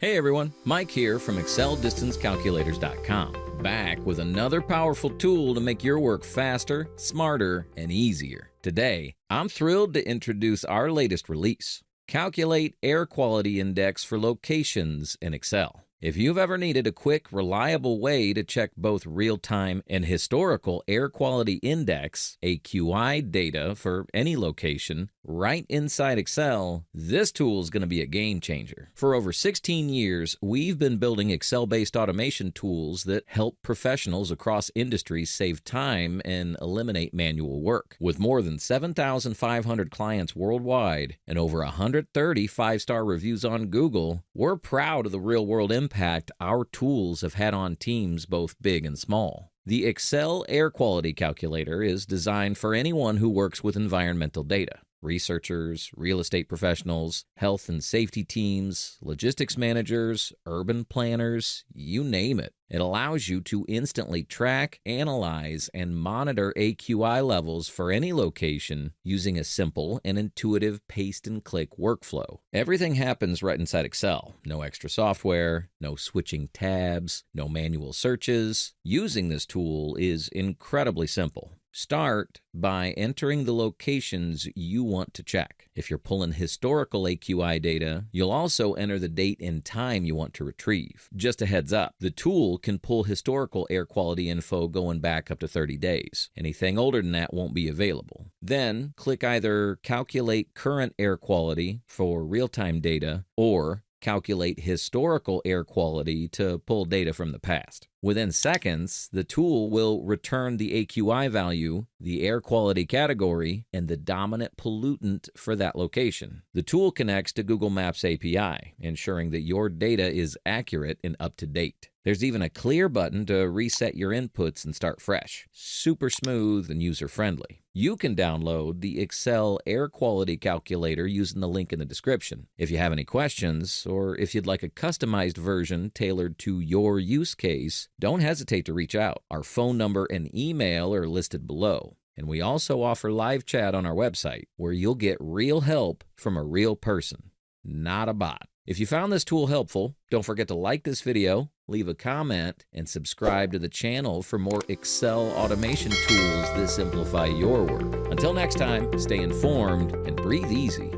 Hey everyone, Mike here from ExcelDistanceCalculators.com, back with another powerful tool to make your work faster, smarter, and easier. Today, I'm thrilled to introduce our latest release, Calculate Air Quality Index for Locations in Excel. If you've ever needed a quick, reliable way to check both real-time and historical air quality index, AQI, data for any location, right inside Excel, this tool is going to be a game changer. For over 16 years, we've been building Excel-based automation tools that help professionals across industries save time and eliminate manual work. With more than 7,500 clients worldwide and over 130 five-star reviews on Google, we're proud of the real-world impact our tools have had on teams both big and small. The Excel Air Quality Calculator is designed for anyone who works with environmental data. Researchers, real estate professionals, health and safety teams, logistics managers, urban planners, you name it. It allows you to instantly track, analyze, and monitor AQI levels for any location using a simple and intuitive paste-and-click workflow. Everything happens right inside Excel. No extra software, no switching tabs, no manual searches. Using this tool is incredibly simple. Start by entering the locations you want to check. If you're pulling historical AQI data, you'll also enter the date and time you want to retrieve. Just a heads up, the tool can pull historical air quality info going back up to 30 days. Anything older than that won't be available. Then, click either Calculate Current Air Quality for real-time data or Calculate Historical Air Quality to pull data from the past. Within seconds, the tool will return the AQI value, the air quality category, and the dominant pollutant for that location. The tool connects to Google Maps API, ensuring that your data is accurate and up to date. There's even a clear button to reset your inputs and start fresh. Super smooth and user-friendly. You can download the Excel Air Quality Calculator using the link in the description. If you have any questions, or if you'd like a customized version tailored to your use case, don't hesitate to reach out. Our phone number and email are listed below. And we also offer live chat on our website, where you'll get real help from a real person, not a bot. If you found this tool helpful, don't forget to like this video, leave a comment, and subscribe to the channel for more Excel automation tools that simplify your work. Until next time, stay informed and breathe easy.